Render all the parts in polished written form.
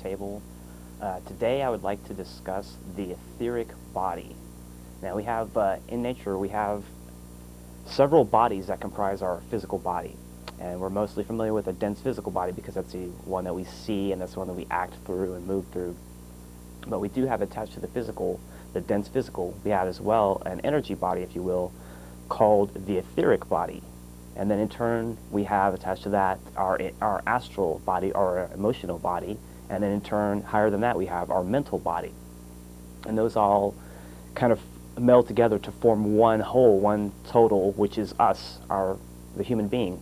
table. Today I would like to discuss the etheric body. Now we have, in nature, we have several bodies that comprise our physical body. And we're mostly familiar with a dense physical body because that's the one that we see and that's the one that we act through and move through. But we do have attached to the physical, the dense physical, we have as well an energy body, if you will, called the etheric body. And then in turn, we have attached to that our astral body, our emotional body. And then in turn, higher than that, we have our mental body. And those all kind of meld together to form one whole, one total, which is us, the human being.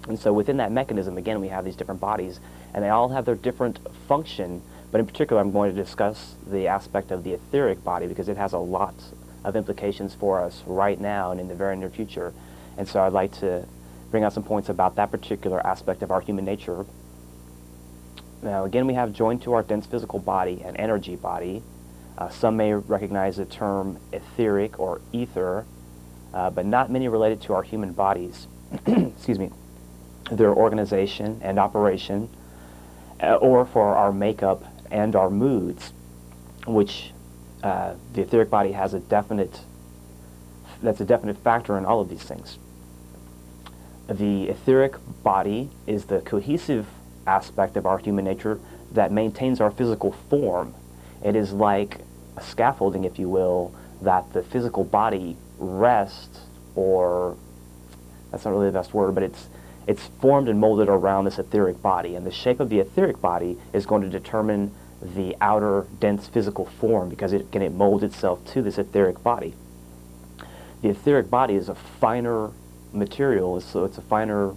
And so within that mechanism, again, we have these different bodies, and they all have their different function. But in particular, I'm going to discuss the aspect of the etheric body because it has a lot of implications for us right now and in the very near future. And so I'd like to bring out some points about that particular aspect of our human nature. Now, again, we have joined to our dense physical body an energy body. Some may recognize the term etheric or ether, but not many related to our human bodies. Excuse me. Their organization and operation, or for our makeup and our moods, which the etheric body has that's a definite factor in all of these things. The etheric body is the cohesive aspect of our human nature that maintains our physical form. It is like a scaffolding, if you will, that the physical body rests, or that's not really the best word, but it's formed and molded around this etheric body. And the shape of the etheric body is going to determine the outer dense physical form because it can mold itself to this etheric body. The etheric body is a finer material, so it's a finer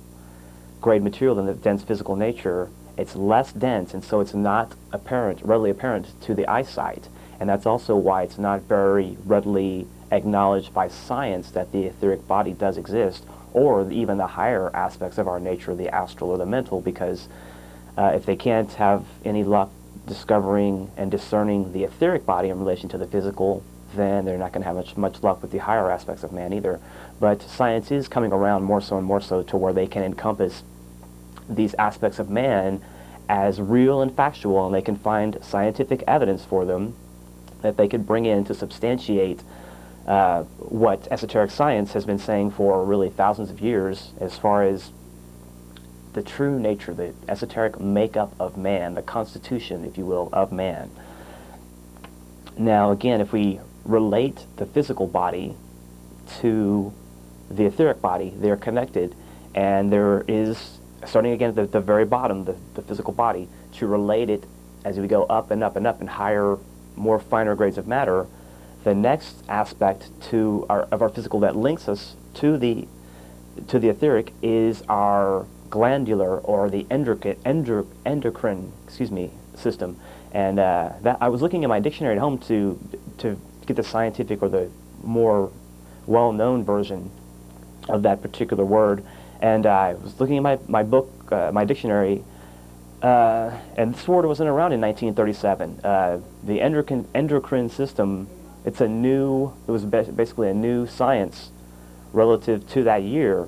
grade material than the dense physical nature. It's less dense, and so it's not readily apparent to the eyesight. And that's also why it's not very readily acknowledged by science that the etheric body does exist, or even the higher aspects of our nature, the astral or the mental, because if they can't have any luck discovering and discerning the etheric body in relation to the physical, then they're not going to have much luck with the higher aspects of man either. But science is coming around more so and more so to where they can encompass these aspects of man as real and factual, and they can find scientific evidence for them that they could bring in to substantiate what esoteric science has been saying for really thousands of years as far as the true nature, the esoteric makeup of man, the constitution, if you will, of man. Now, again, if we relate the physical body to the etheric body, they're connected, and there is, starting again at the very bottom, the physical body, to relate it as we go up and up and up in higher, more finer grades of matter. The next aspect of our physical that links us to the etheric is our glandular or the endocrine system. And that I was looking at my dictionary at home to get the scientific or the more well-known version of that particular word. And I was looking at my book, my dictionary, and this word wasn't around in 1937. The endocrine system. It was basically a new science relative to that year,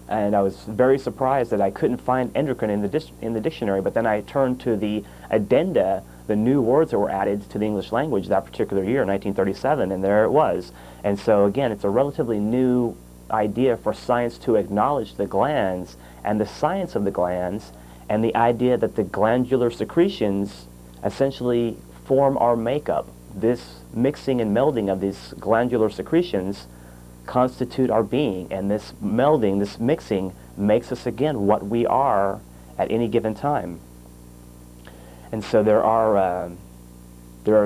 and I was very surprised that I couldn't find endocrine in the dictionary. But then I turned to the addenda, the new words that were added to the English language that particular year, 1937, and there it was. And so again, it's a relatively new idea for science to acknowledge the glands and the science of the glands, and the idea that the glandular secretions essentially form our makeup. This mixing and melding of these glandular secretions constitute our being, and this melding, this mixing, makes us again what we are at any given time. And so there are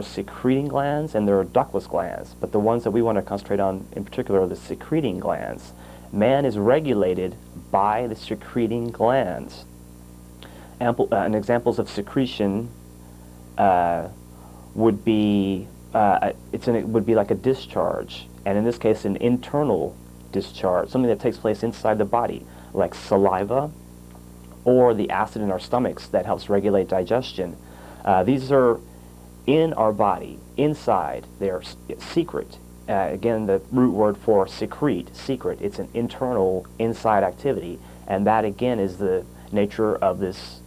secreting glands and there are ductless glands, but the ones that we want to concentrate on in particular are the secreting glands. Man is regulated by the secreting glands. Examples of secretion would be like a discharge, and in this case an internal discharge, something that takes place inside the body, like saliva or the acid in our stomachs that helps regulate digestion. These are in our body, inside. They are secret. Again, the root word for secrete, secret. It's an internal, inside activity, and that again is the nature of this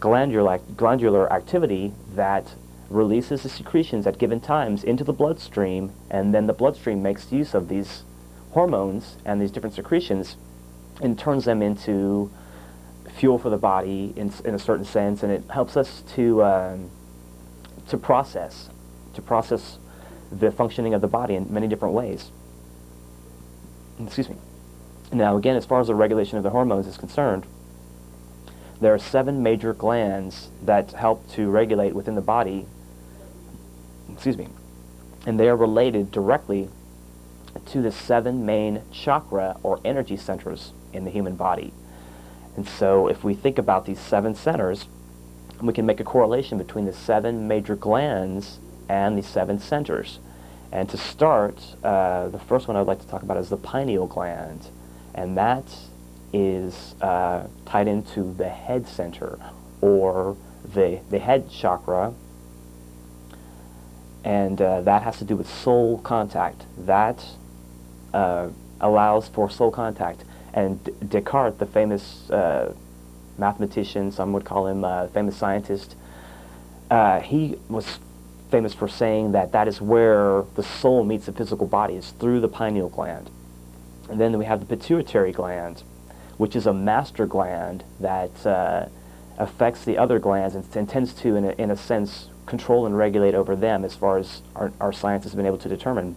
glandular activity that releases the secretions at given times into the bloodstream, and then the bloodstream makes use of these hormones and these different secretions and turns them into fuel for the body in a certain sense, and it helps us to process the functioning of the body in many different ways. Excuse me. Now again, as far as the regulation of the hormones is concerned, there are 7 major glands that help to regulate within the body, and they are related directly to the 7 main chakra or energy centers in the human body. And so if we think about these 7 centers, we can make a correlation between the 7 major glands and the 7 centers. And to start, the first one I'd like to talk about is the pineal gland, and that is tied into the head center, or the head chakra, and that has to do with soul contact. That allows for soul contact. And Descartes, the famous mathematician, some would call him a famous scientist, he was famous for saying that that is where the soul meets the physical body, is through the pineal gland. And then we have the pituitary gland, which is a master gland that affects the other glands and tends to, in a sense, control and regulate over them, as far as our science has been able to determine.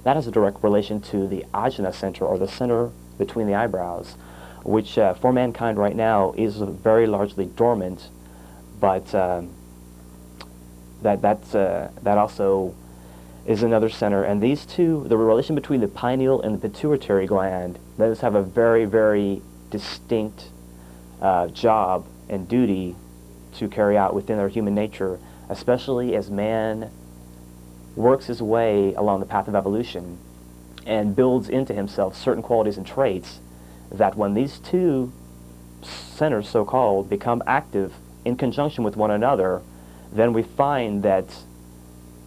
That has a direct relation to the ajna center, or the center between the eyebrows, which for mankind right now is very largely dormant, but that also is another center. And these two, the relation between the pineal and the pituitary gland, those have a very, very distinct job and duty to carry out within our human nature, especially as man works his way along the path of evolution and builds into himself certain qualities and traits that when these two centers, so-called, become active in conjunction with one another, then we find that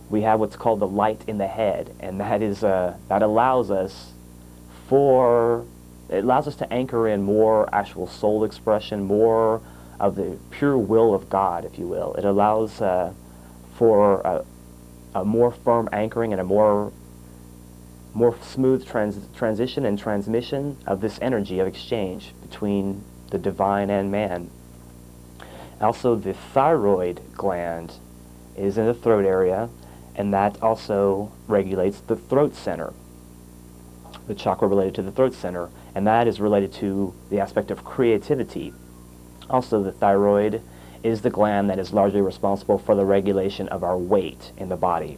we have what's called the light in the head, and that is that allows us to anchor in more actual soul expression, more of the pure will of God, if you will. It allows for a more firm anchoring and a more smooth transition and transmission of this energy of exchange between the divine and man. Also, the thyroid gland is in the throat area, and that also regulates the throat center, the chakra related to the throat center, and that is related to the aspect of creativity. Also, the thyroid is the gland that is largely responsible for the regulation of our weight in the body.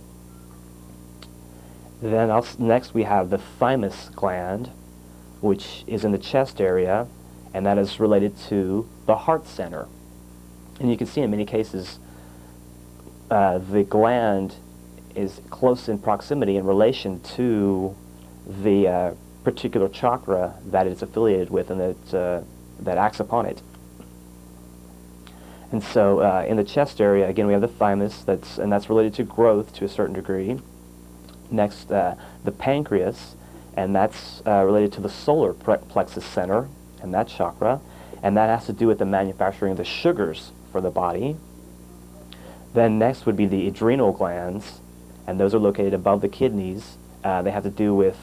Then next we have the thymus gland, which is in the chest area, and that is related to the heart center. And you can see in many cases the gland is close in proximity in relation to the particular chakra that it's affiliated with and that acts upon it. And so in the chest area, again, we have the thymus, and that's related to growth to a certain degree. Next, the pancreas, and that's related to the solar plexus center and that chakra, and that has to do with the manufacturing of the sugars for the body. Then next would be the adrenal glands, and those are located above the kidneys. They have to do with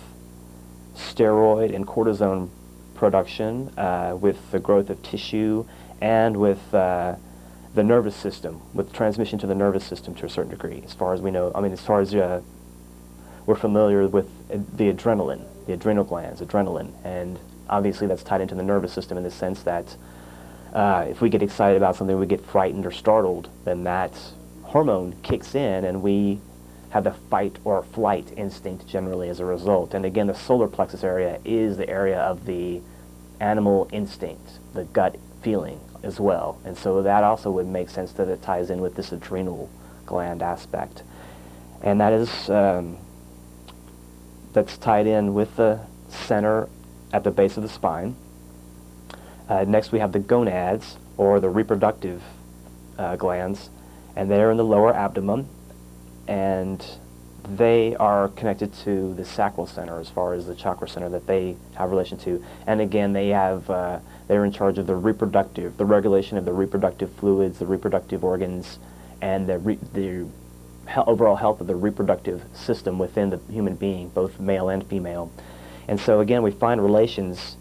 steroid and cortisone production, with the growth of tissue, and with the nervous system, with transmission to the nervous system to a certain degree, as far as we know. I mean, as far as we're familiar with the adrenaline, the adrenal glands, adrenaline, and obviously that's tied into the nervous system in the sense that if we get excited about something, we get frightened or startled, then that hormone kicks in and we have the fight or flight instinct generally as a result. And again, the solar plexus area is the area of the animal instinct, the gut feeling as well. And so that also would make sense that it ties in with this adrenal gland aspect. And that is that's tied in with the center at the base of the spine. Next we have the gonads, or the reproductive glands, and they're in the lower abdomen, and they are connected to the sacral center as far as the chakra center that they have relation to. And again, they have they're in charge of the regulation of the reproductive fluids, the reproductive organs, and the overall health of the reproductive system within the human being, both male and female. And so again, we find relations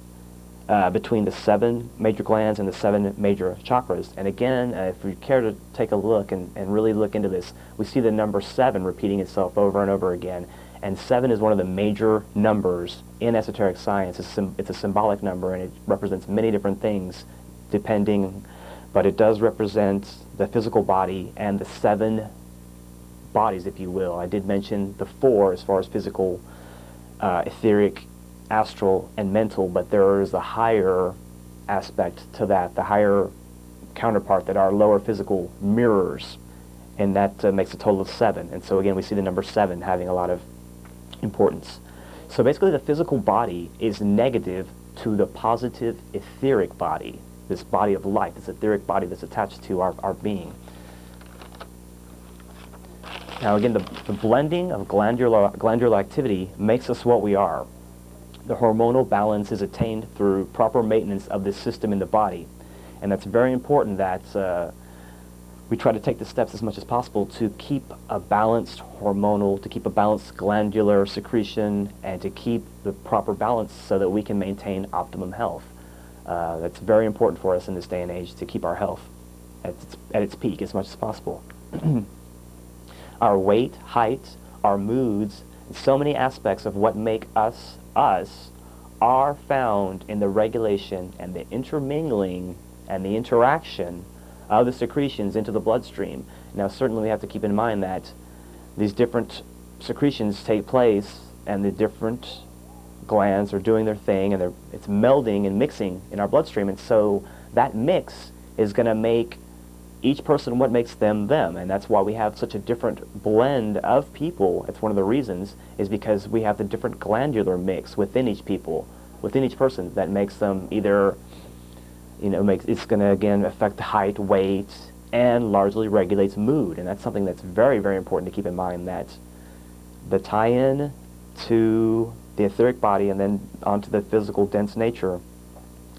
between the 7 major glands and the 7 major chakras. And again, if we care to take a look and really look into this, we see the number 7 repeating itself over and over again. And 7 is one of the major numbers in esoteric science. It's a symbolic number, and it represents many different things but it does represent the physical body and the 7 bodies, if you will. I did mention the 4 as far as physical, etheric, astral, and mental, but there is a higher aspect to that, the higher counterpart that are lower physical mirrors, and that makes a total of 7. And so again, we see the number 7 having a lot of importance. So basically, the physical body is negative to the positive etheric body, this body of light, this etheric body that's attached to our being. Now again, the blending of glandular activity makes us what we are. The hormonal balance is attained through proper maintenance of this system in the body. And that's very important that we try to take the steps as much as possible to keep a balanced hormonal, to keep a balanced glandular secretion, and to keep the proper balance so that we can maintain optimum health. That's very important for us in this day and age, to keep our health at its peak as much as possible. Our weight, height, our moods, and so many aspects of what make us us are found in the regulation and the intermingling and the interaction of the secretions into the bloodstream. Now certainly we have to keep in mind that these different secretions take place and the different glands are doing their thing, and it's melding and mixing in our bloodstream, and so that mix is going to make each person what makes them them, and that's why we have such a different blend of people. It's one of the reasons, is because we have the different glandular mix within each person that makes them either, it's going to again affect height, weight, and largely regulates mood. And that's something that's very, very important to keep in mind, that the tie-in to the etheric body and then onto the physical dense nature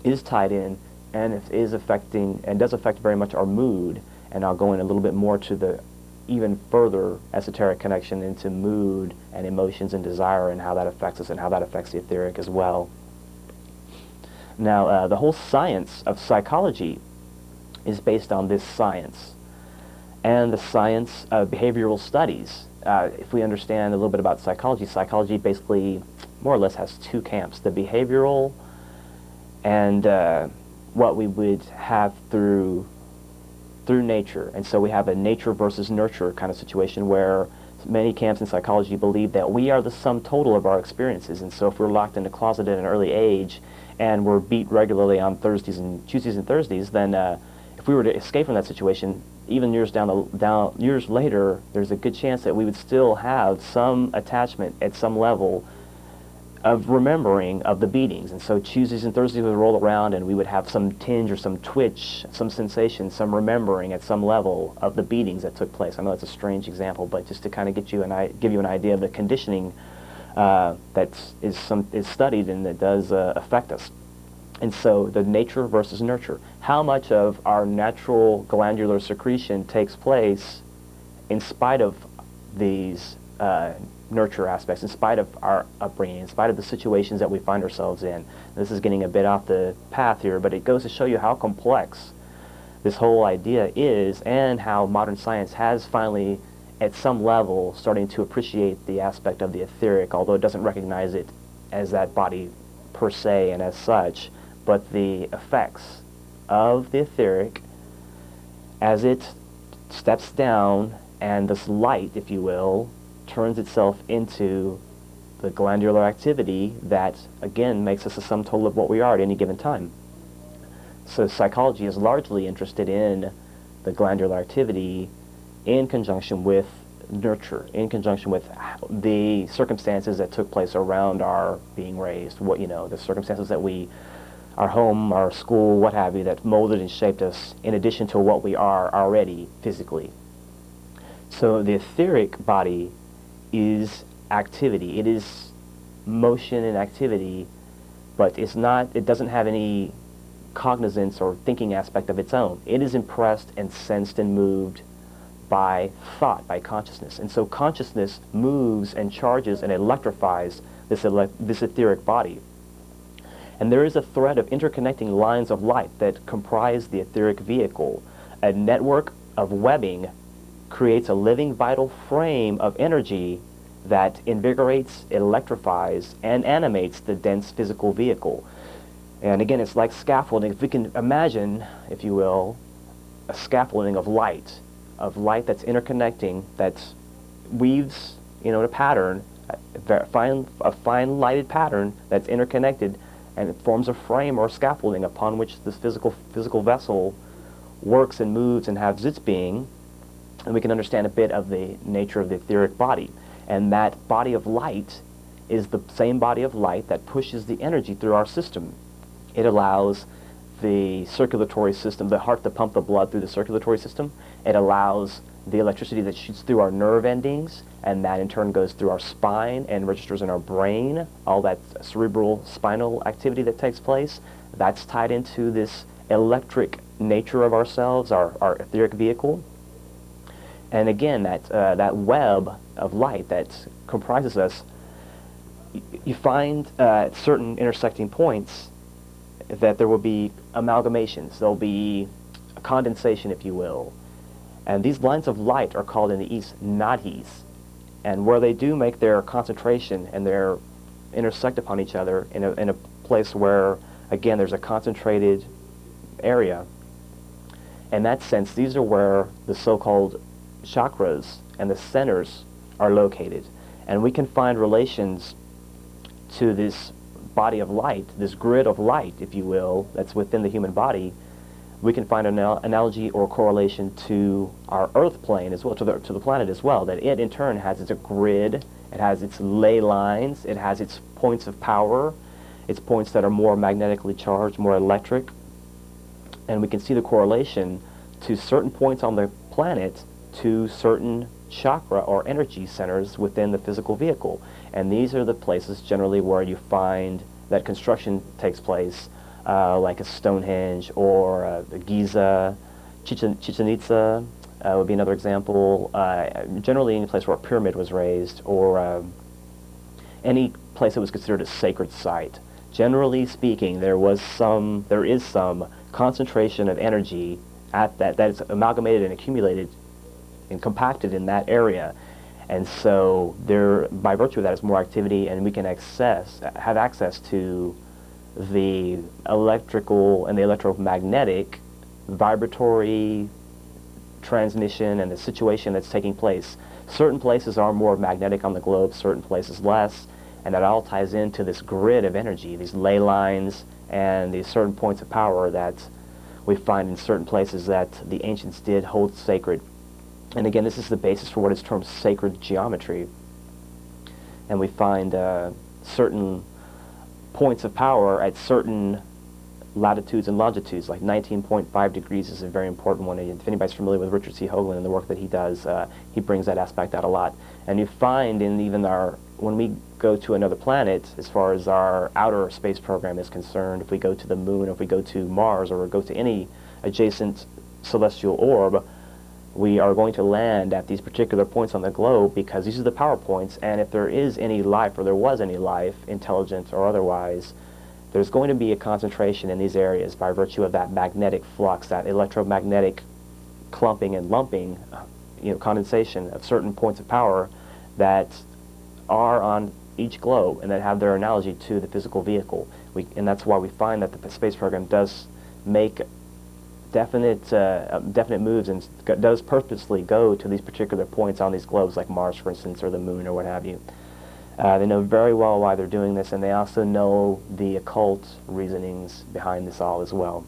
is tied in, and it is affecting, and does affect very much our mood. And I'll go in a little bit more to the even further esoteric connection into mood and emotions and desire, and how that affects us and how that affects the etheric as well. Now, the whole science of psychology is based on this science, and the science of behavioral studies. If we understand a little bit about psychology, psychology basically more or less has 2 camps: the behavioral and what we would have through nature. And so we have a nature versus nurture kind of situation, where many camps in psychology believe that we are the sum total of our experiences. And so if we're locked in a closet at an early age and we're beat regularly on Tuesdays and Thursdays, then if we were to escape from that situation, even years later, there's a good chance that we would still have some attachment at some level of remembering of the beatings. And so Tuesdays and Thursdays would roll around, and we would have some tinge or some twitch, some sensation, some remembering at some level of the beatings that took place. I know that's a strange example, but just to kind of give you an idea of the conditioning that is studied and that does affect us. And so the nature versus nurture. How much of our natural glandular secretion takes place in spite of these nurture aspects, in spite of our upbringing, in spite of the situations that we find ourselves in. This is getting a bit off the path here, but it goes to show you how complex this whole idea is, and how modern science has finally, at some level, starting to appreciate the aspect of the etheric, although it doesn't recognize it as that body per se and as such, but the effects of the etheric as it steps down, and this light, if you will, turns itself into the glandular activity that, again, makes us a sum total of what we are at any given time. So psychology is largely interested in the glandular activity in conjunction with nurture, in conjunction with the circumstances that took place around our being raised, the circumstances that our home, our school, what have you, that molded and shaped us in addition to what we are already physically. So the etheric body is activity. It is motion and activity, but it doesn't have any cognizance or thinking aspect of its own. It is impressed and sensed and moved by thought, by consciousness. And so consciousness moves and charges and electrifies this etheric body. And there is a thread of interconnecting lines of light that comprise the etheric vehicle. A network of webbing creates a living, vital frame of energy that invigorates, electrifies, and animates the dense physical vehicle. And again, it's like scaffolding. If we can imagine, if you will, a scaffolding of light that's interconnecting, that weaves, a pattern, a fine lighted pattern that's interconnected, and it forms a frame or scaffolding upon which this physical vessel works and moves and has its being. And we can understand a bit of the nature of the etheric body. And that body of light is the same body of light that pushes the energy through our system. It allows the circulatory system, the heart to pump the blood through the circulatory system. It allows the electricity that shoots through our nerve endings, and that in turn goes through our spine and registers in our brain. All that cerebral spinal activity that takes place, that's tied into this electric nature of ourselves, our etheric vehicle. And again, that web of light that comprises us, you find at certain intersecting points that there will be amalgamations. There'll be a condensation, if you will. And these lines of light are called in the East nadis. And where they do make their concentration and they intersect upon each other in a place where, again, there's a concentrated area. In that sense, these are where the so-called chakras and the centers are located. And we can find relations to this body of light, this grid of light, if you will, that's within the human body. We can find an analogy or correlation to our Earth plane as well, to the planet as well, that it in turn has its grid, it has its ley lines, it has its points of power, its points that are more magnetically charged, more electric. And we can see the correlation to certain points on the planet to certain chakra or energy centers within the physical vehicle. And these are the places generally where you find that construction takes place, like a Stonehenge or Giza, Chichen Itza would be another example. Generally any place where a pyramid was raised, or any place that was considered a sacred site. Generally speaking, there is some concentration of energy at that is amalgamated and accumulated and compacted in that area. And so there, by virtue of that, is more activity, and we can have access to the electrical and the electromagnetic vibratory transmission and the situation that's taking place. Certain places are more magnetic on the globe, certain places less, and that all ties into this grid of energy, these ley lines and these certain points of power that we find in certain places that the ancients did hold sacred. And again, this is the basis for what is termed sacred geometry. And we find certain points of power at certain latitudes and longitudes, like 19.5 degrees is a very important one. If anybody's familiar with Richard C. Hoagland and the work that he does, he brings that aspect out a lot. And you find in even when we go to another planet, as far as our outer space program is concerned, if we go to the moon, if we go to Mars, or go to any adjacent celestial orb, we are going to land at these particular points on the globe because these are the power points, and if there is any life, or there was any life, intelligent or otherwise, there's going to be a concentration in these areas by virtue of that magnetic flux, that electromagnetic clumping and lumping, condensation of certain points of power that are on each globe and that have their analogy to the physical vehicle. And that's why we find that the space program does make definite moves and does purposely go to these particular points on these globes, like Mars, for instance, or the moon, or what have you. They know very well why they're doing this, and they also know the occult reasonings behind this all as well.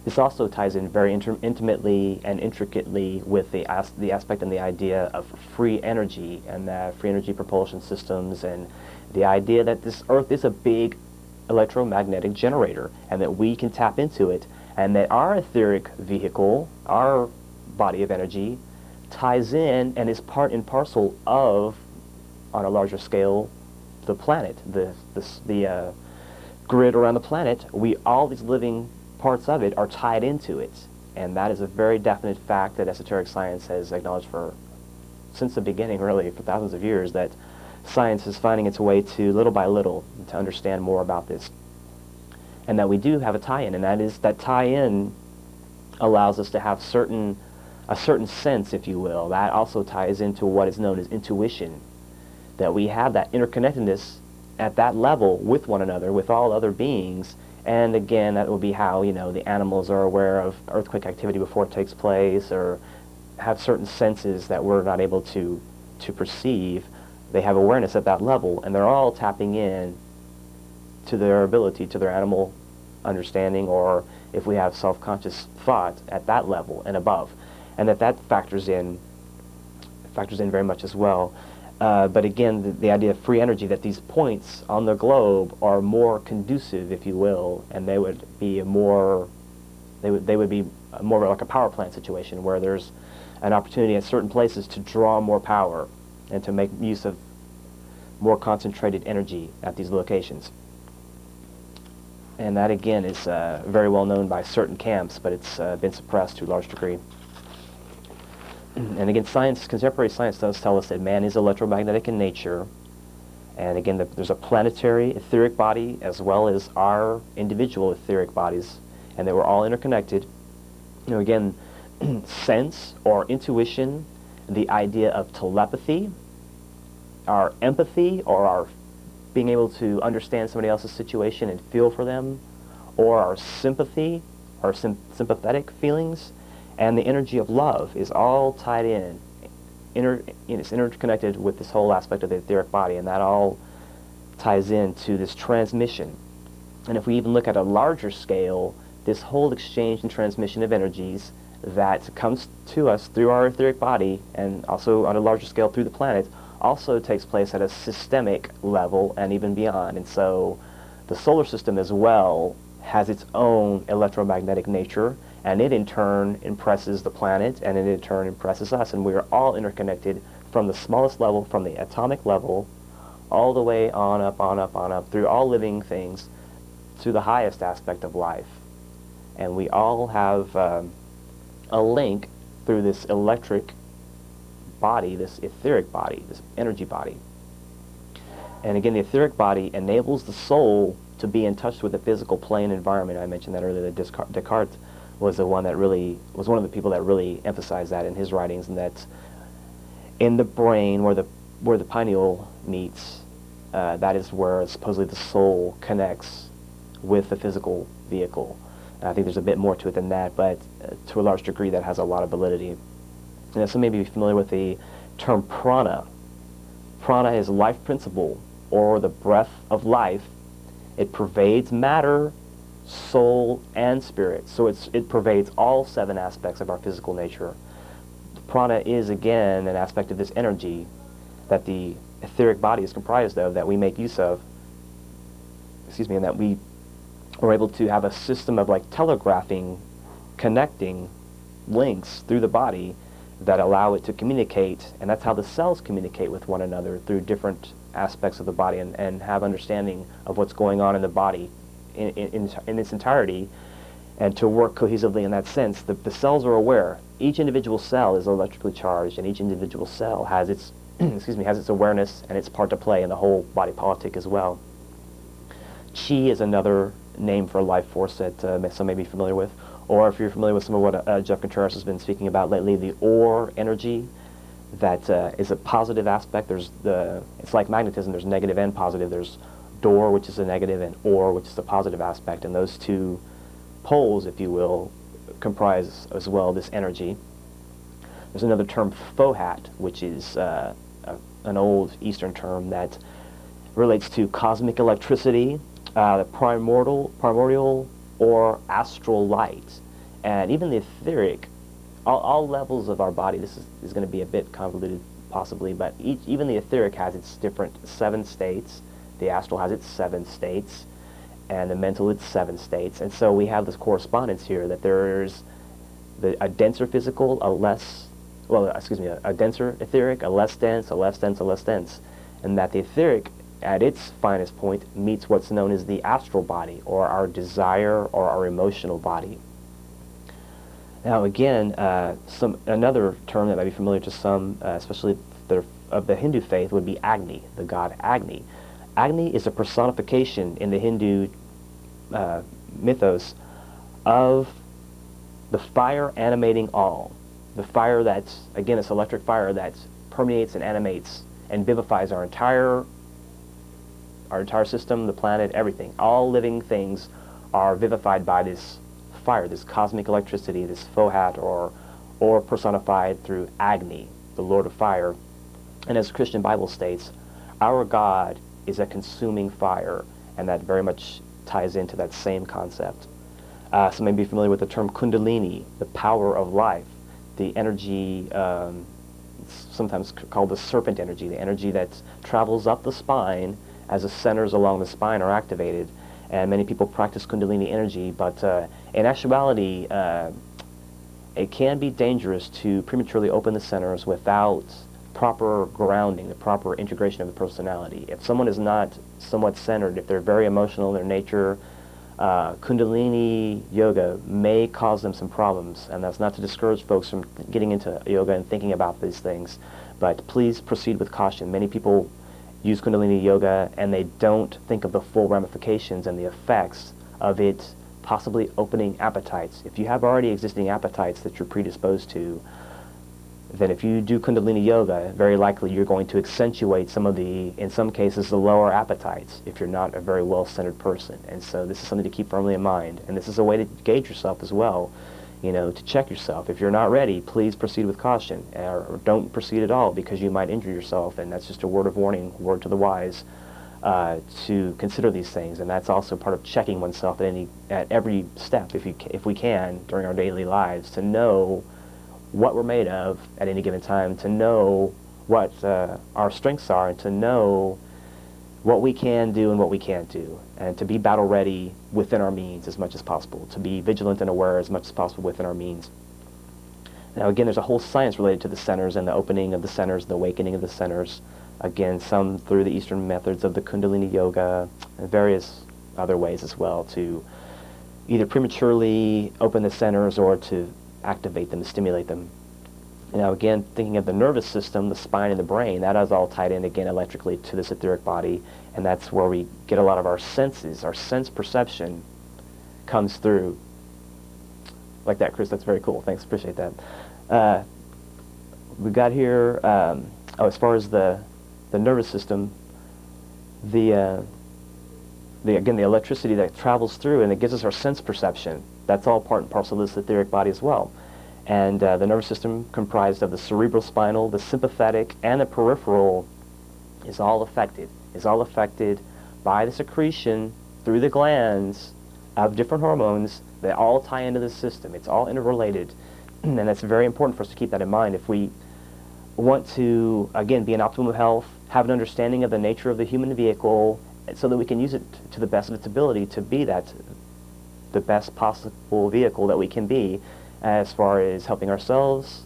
This also ties in very intimately and intricately with the aspect and the idea of free energy and free energy propulsion systems, and the idea that this Earth is a big electromagnetic generator and that we can tap into it, and that our etheric vehicle, our body of energy, ties in and is part and parcel of on a larger scale, the planet, the grid around the planet. All these living parts of it are tied into it, and that is a very definite fact that esoteric science has acknowledged since the beginning, really, for thousands of years, that science is finding its way to, little by little, to understand more about this. And that we do have a tie-in, and that tie-in allows us to have a certain sense, if you will. That also ties into what is known as intuition, that we have that interconnectedness at that level with one another, with all other beings. And again, that will be how, the animals are aware of earthquake activity before it takes place, or have certain senses that we're not able to perceive. They have awareness at that level, and they're all tapping in to their ability, to their animal understanding, or if we have self-conscious thought at that level and above, and that factors in very much as well. But again, the idea of free energy, that these points on the globe are more conducive, if you will, and they would be more like a power plant situation, where there's an opportunity at certain places to draw more power and to make use of more concentrated energy at these locations. And that, again, is very well known by certain camps, but it's been suppressed to a large degree. And again, contemporary science does tell us that man is electromagnetic in nature. And again, there's a planetary etheric body as well as our individual etheric bodies, and that we're all interconnected. Again, sense or intuition, the idea of telepathy, our empathy, or our being able to understand somebody else's situation and feel for them, or our sympathy, our sympathetic feelings, and the energy of love is all tied in. It's interconnected with this whole aspect of the etheric body, and that all ties into this transmission. And if we even look at a larger scale, this whole exchange and transmission of energies that comes to us through our etheric body, and also on a larger scale through the planet, also takes place at a systemic level and even beyond. And so the solar system as well has its own electromagnetic nature, and it in turn impresses the planet, and it in turn impresses us, and we are all interconnected from the smallest level, from the atomic level, all the way on up, through all living things, to the highest aspect of life. And we all have a link through this electric body, this etheric body, this energy body. And again, the etheric body enables the soul to be in touch with the physical plane environment. I mentioned that earlier, that Descartes was one of the people that really emphasized that in his writings, and that in the brain where the pineal meets, that is where supposedly the soul connects with the physical vehicle. And I think there's a bit more to it than that, but to a large degree that has a lot of validity. And some may be familiar with the term prana. Prana is life principle, or the breath of life. It pervades matter, soul, and spirit. So it pervades all 7 aspects of our physical nature. Prana is, again, an aspect of this energy that the etheric body is comprised of, that we make use of, and that we are able to have a system of like telegraphing, connecting links through the body that allow it to communicate, and that's how the cells communicate with one another, through different aspects of the body, and have understanding of what's going on in the body in its entirety, and to work cohesively in that sense. The cells are aware. Each individual cell is electrically charged, and each individual cell has its has its awareness and its part to play in the whole body politic as well. Chi is another name for a life force that some may be familiar with, or if you're familiar with some of what Jeff Contreras has been speaking about lately, the ore energy, that is a positive aspect. It's like magnetism. There's negative and positive. There's door, which is a negative, and ore, which is the positive aspect, and those two poles, if you will, comprise as well this energy. There's another term, fohat, which is an old Eastern term that relates to cosmic electricity, the primordial or astral light, and even the etheric. All levels of our body, this is going to be a bit convoluted possibly, but even the etheric has its different 7 states, the astral has its 7 states, and the mental its 7 states. And so we have this correspondence here, that there's a denser physical, a denser etheric, a less dense, a less dense, a less dense. and that the etheric, at its finest point, meets what's known as the astral body, or our desire or our emotional body. Now again, another term that might be familiar to some, especially of the Hindu faith, would be Agni, the god Agni. Agni is a personification in the Hindu mythos of the fire animating all. The fire that's, again, this electric fire that permeates and animates and vivifies our entire system, the planet, everything. All living things are vivified by this fire, this cosmic electricity, this Fohat, or personified through Agni, the Lord of Fire. And as the Christian Bible states, our God is a consuming fire, and that very much ties into that same concept. Some may be familiar with the term Kundalini, the power of life, the energy, sometimes called the serpent energy, the energy that travels up the spine as the centers along the spine are activated. And many people practice Kundalini energy, but in actuality, it can be dangerous to prematurely open the centers without proper grounding, the proper integration of the personality. If someone is not somewhat centered, if they're very emotional in their nature, Kundalini yoga may cause them some problems, and that's not to discourage folks from getting into yoga and thinking about these things, but please proceed with caution. Many people use Kundalini yoga and they don't think of the full ramifications and the effects of it possibly opening appetites. If you have already existing appetites that you're predisposed to, then if you do Kundalini yoga, very likely you're going to accentuate some of the, in some cases, the lower appetites if you're not a very well-centered person. And so this is something to keep firmly in mind. And this is a way to gauge yourself as well, you know, to check yourself. If you're not ready, please proceed with caution, or don't proceed at all, because you might injure yourself. And that's just a word of warning, word to the wise, to consider these things. And that's also part of checking oneself at every step, if we can, during our daily lives, to know what we're made of at any given time, to know what our strengths are, and to know what we can do and what we can't do, and to be battle ready within our means as much as possible, to be vigilant and aware as much as possible within our means. Now again, there's a whole science related to the centers and the opening of the centers, the awakening of the centers. Again, some through the Eastern methods of the Kundalini yoga and various other ways as well, to either prematurely open the centers or to activate them, to stimulate them. Now again, thinking of the nervous system, the spine and the brain, that is all tied in again electrically to this etheric body, and that's where we get a lot of our senses, our sense perception comes through. Like that, Chris, that's very cool. Thanks, appreciate that. We got here, as far as the nervous system, again, the electricity that travels through, and it gives us our sense perception. That's all part and parcel of this etheric body as well. And the nervous system, comprised of the cerebrospinal, the sympathetic, and the peripheral, is all affected by the secretion through the glands of different hormones that all tie into the system. It's all interrelated, and that's very important for us to keep that in mind if we want to, again, be in optimum health, have an understanding of the nature of the human vehicle, so that we can use it to the best of its ability to be the best possible vehicle that we can be, as far as helping ourselves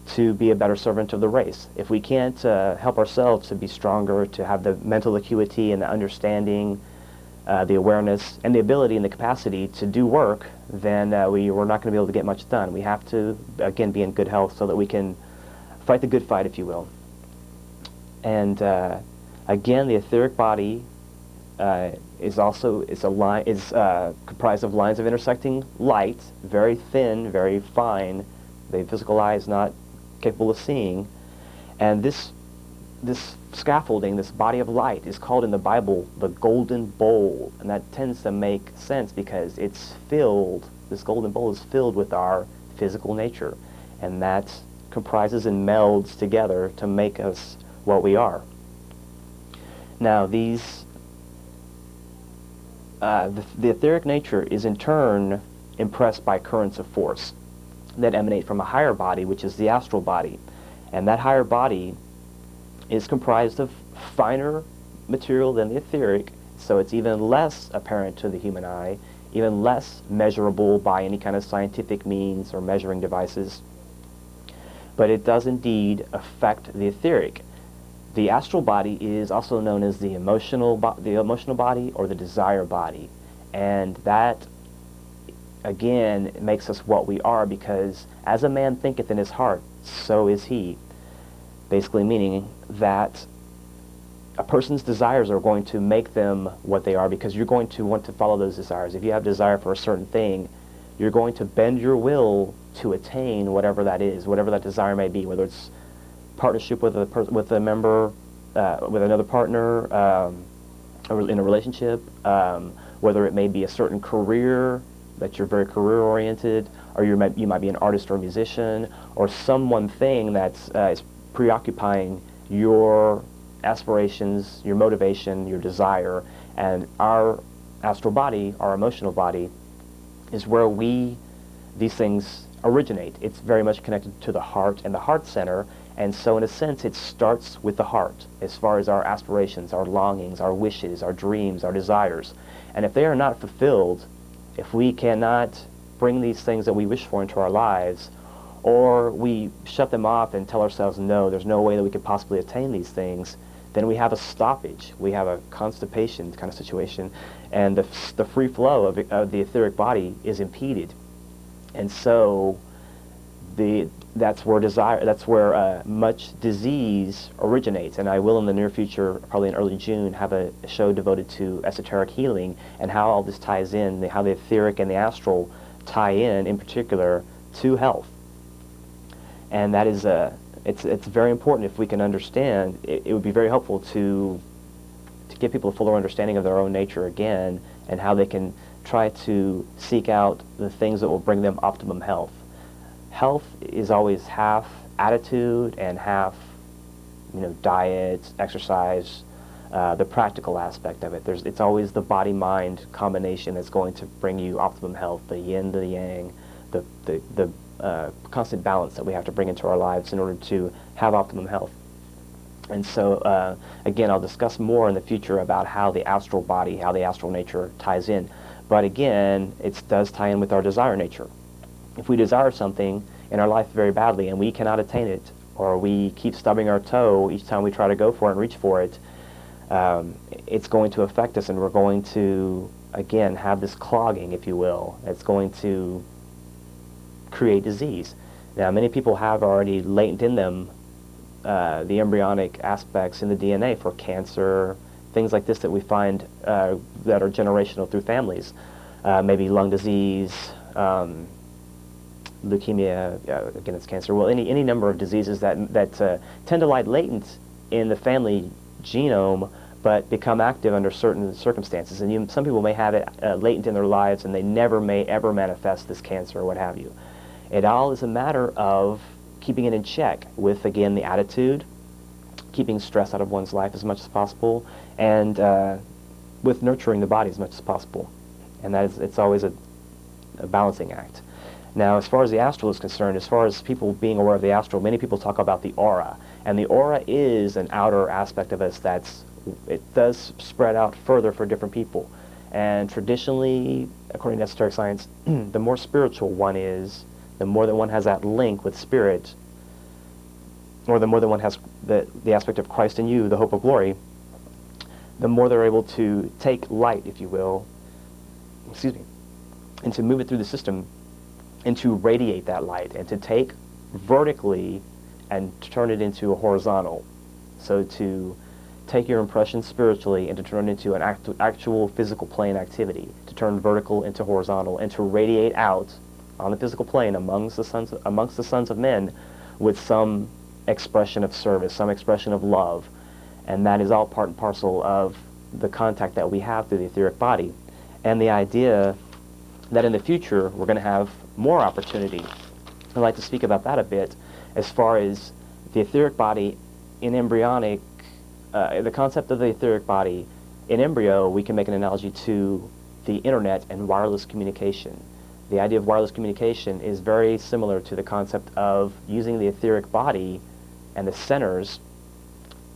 to be a better servant of the race. If we can't help ourselves to be stronger, to have the mental acuity and the understanding, the awareness, and the ability and the capacity to do work, then we're not going to be able to get much done. We have to, again, be in good health so that we can fight the good fight, if you will. And again, the etheric body is comprised of lines of intersecting light, very thin, very fine. The physical eye is not capable of seeing. And this scaffolding, this body of light, is called in the Bible the golden bowl. And that tends to make sense because it's filled, this golden bowl is filled with our physical nature. And that comprises and melds together to make us what we are. Now, the etheric nature is in turn impressed by currents of force that emanate from a higher body, which is the astral body. And that higher body is comprised of finer material than the etheric, so it's even less apparent to the human eye, even less measurable by any kind of scientific means or measuring devices. But it does indeed affect the etheric. The astral body is also known as the emotional body or the desire body, and that again makes us what we are, because as a man thinketh in his heart, so is he. Basically meaning that a person's desires are going to make them what they are, because you're going to want to follow those desires. If you have desire for a certain thing, you're going to bend your will to attain whatever that is, whatever that desire may be, whether it's partnership with a member, with another partner, or in a relationship, whether it may be a certain career that you're very career-oriented, or you might be an artist or a musician, or some one thing that's is preoccupying your aspirations, your motivation, your desire. And our astral body, our emotional body, is where these things originate. It's very much connected to the heart and the heart center, and so in a sense it starts with the heart as far as our aspirations, our longings, our wishes, our dreams, our desires. And if they are not fulfilled, if we cannot bring these things that we wish for into our lives, or we shut them off and tell ourselves, no, there's no way that we could possibly attain these things, then we have a stoppage. We have a constipation kind of situation, and the free flow of the etheric body is impeded. And so that's where much disease originates. And I will in the near future, probably in early June, have a show devoted to esoteric healing and how all this ties in, how the etheric and the astral tie in particular, to health. And that is it's very important. If we can understand, it would be very helpful to give people a fuller understanding of their own nature again, and how they can try to seek out the things that will bring them optimum health. Health is always half attitude and half, diet, exercise, the practical aspect of it. It's always the body-mind combination that's going to bring you optimum health, the yin to the yang, the constant balance that we have to bring into our lives in order to have optimum health. And so, again, I'll discuss more in the future about how the astral body, how the astral nature ties in. But again, it does tie in with our desire nature. If we desire something in our life very badly and we cannot attain it, or we keep stubbing our toe each time we try to go for it and reach for it, it's going to affect us, and we're going to, again, have this clogging, if you will. It's going to create disease. Now, many people have already latent in them the embryonic aspects in the DNA for cancer, things like this that we find that are generational through families. Maybe lung disease, leukemia, again it's cancer. Well, any number of diseases that tend to lie latent in the family genome, but become active under certain circumstances. And some people may have it latent in their lives, and they never may ever manifest this cancer or what have you. It all is a matter of keeping it in check with, again, the attitude, keeping stress out of one's life as much as possible, and with nurturing the body as much as possible. And it's always a balancing act. Now, as far as the astral is concerned, as far as people being aware of the astral, many people talk about the aura. And the aura is an outer aspect of us it does spread out further for different people. And traditionally, according to esoteric science, the more spiritual one is, the more that one has that link with spirit, or the more that one has the aspect of Christ in you, the hope of glory, the more they're able to take light, if you will, and to move it through the system, and to radiate that light, and to take vertically and turn it into a horizontal. So to take your impression spiritually and to turn it into an actual physical plane activity, to turn vertical into horizontal, and to radiate out on the physical plane amongst the sons of men with some expression of service, some expression of love. And that is all part and parcel of the contact that we have through the etheric body. And the idea that in the future we're going to have more opportunity. I'd like to speak about that a bit, as far as the etheric body in embryonic, the concept of the etheric body in embryo. We can make an analogy to the internet and wireless communication. The idea of wireless communication is very similar to the concept of using the etheric body and the centers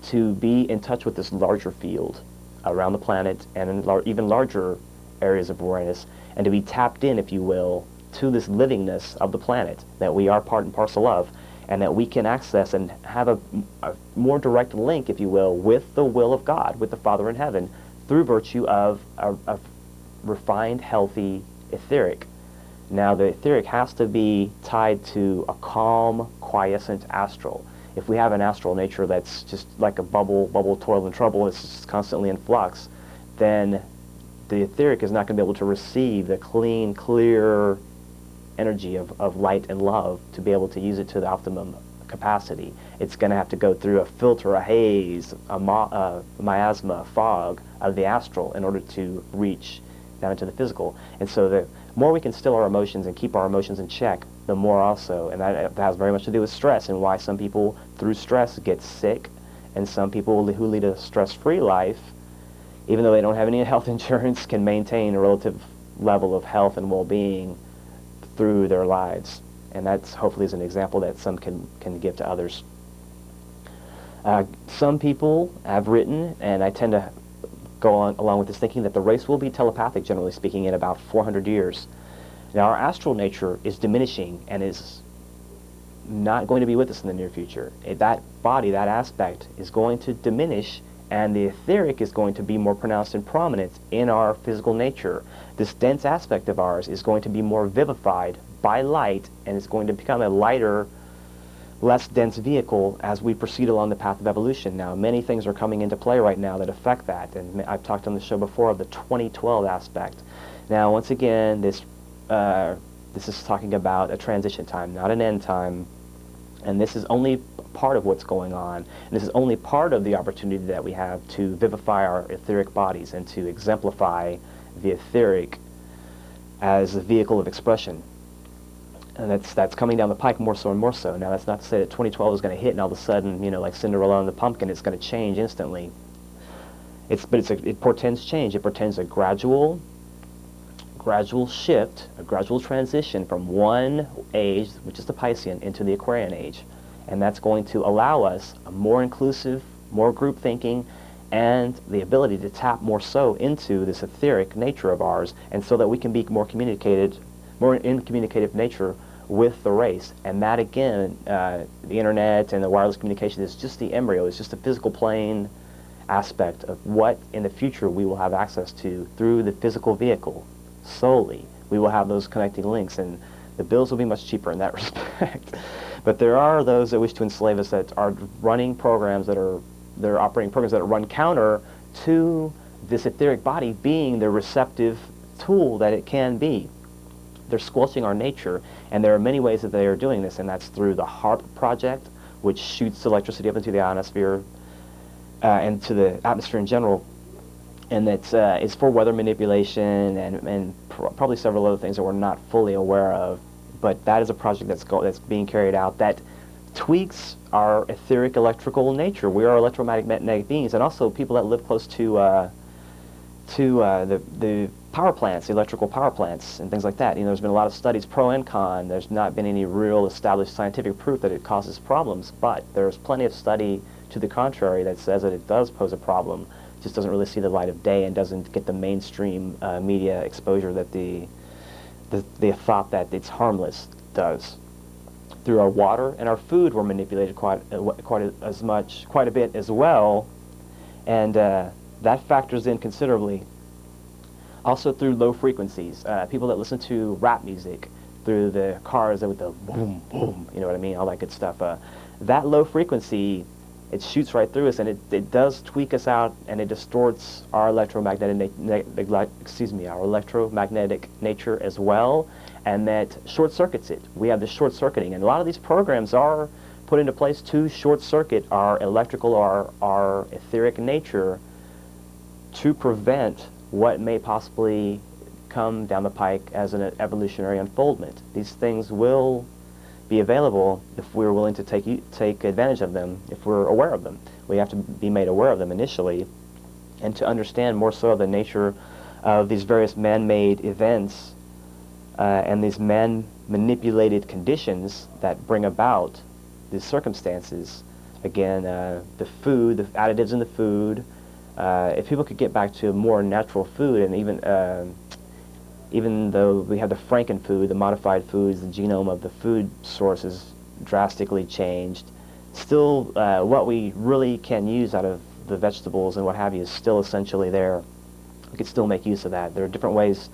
to be in touch with this larger field around the planet and in even larger areas of awareness, and to be tapped in, if you will, to this livingness of the planet that we are part and parcel of. and that we can access and have a more direct link, if you will, with the will of God, with the Father in heaven, through virtue of a refined, healthy etheric. Now, the etheric has to be tied to a calm, quiescent astral. If we have an astral nature that's just like a bubble, toil and trouble, it's just constantly in flux, then the etheric is not going to be able to receive the clean, clear energy of light and love to be able to use it to the optimum capacity. It's going to have to go through a filter, a haze, a miasma, fog of the astral in order to reach down into the physical. And so the more we can still our emotions and keep our emotions in check, the more also, and that has very much to do with stress and why some people through stress get sick, and some people who lead a stress-free life, even though they don't have any health insurance, can maintain a relative level of health and well-being through their lives. And that's hopefully is an example that some can give to others. Some people have written, and I tend to go on along with this thinking, that the race will be telepathic, generally speaking, in about 400 years. Now, our astral nature is diminishing and is not going to be with us in the near future. That body, that aspect, is going to diminish, and the etheric is going to be more pronounced and prominent in our physical nature. This dense aspect of ours is going to be more vivified by light, and it's going to become a lighter, less dense vehicle as we proceed along the path of evolution. Now, many things are coming into play right now that affect that, and I've talked on the show before of the 2012 aspect. Now, once again, this is talking about a transition time, not an end time, and this is only part of what's going on, and this is only part of the opportunity that we have to vivify our etheric bodies and to exemplify the etheric as a vehicle of expression. And that's coming down the pike more so and more so. Now, that's not to say that 2012 is going to hit and all of a sudden, like Cinderella and the pumpkin, it's going to change instantly. It portends change. It portends a gradual shift, a gradual transition from one age, which is the Piscean, into the Aquarian age. And that's going to allow us a more inclusive, more group thinking, and the ability to tap more so into this etheric nature of ours, and so that we can be more in communicative nature with the race. And that, again, the internet and the wireless communication is just the embryo. It's just a physical plane aspect of what in the future we will have access to through the physical vehicle solely. We will have those connecting links, and the bills will be much cheaper in that respect. But there are those that wish to enslave us that are running programs they're operating programs that run counter to this etheric body being the receptive tool that it can be. They're squelching our nature, and there are many ways that they are doing this, and that's through the HARP project, which shoots electricity up into the ionosphere and to the atmosphere in general, and that is for weather manipulation and probably several other things that we're not fully aware of. But that is a project that's being carried out that tweaks our etheric electrical nature. We are electromagnetic beings, and also people that live close to the power plants, the electrical power plants, and things like that. There's been a lot of studies, pro and con. There's not been any real established scientific proof that it causes problems, but there's plenty of study to the contrary that says that it does pose a problem. It just doesn't really see the light of day and doesn't get the mainstream media exposure that the thought that it's harmless does. Through our water and our food, we're manipulated quite a bit as well, and that factors in considerably. Also through low frequencies, people that listen to rap music through the cars with the boom, boom, you know what I mean, all that good stuff. That low frequency, it shoots right through us, and it does tweak us out, and it distorts our electromagnetic nature as well, and that short circuits it. We have the short circuiting, and a lot of these programs are put into place to short circuit our electrical or our etheric nature to prevent what may possibly come down the pike as an evolutionary unfoldment. These things will be available if we're willing to take advantage of them, if we're aware of them. We have to be made aware of them initially, and to understand more so the nature of these various man-made events and these man-manipulated conditions that bring about these circumstances. Again, the food, the additives in the food. If people could get back to more natural food, and even though we have the frankenfood, the modified foods, the genome of the food source is drastically changed. Still, what we really can use out of the vegetables and what have you is still essentially there. We could still make use of that. There are different ways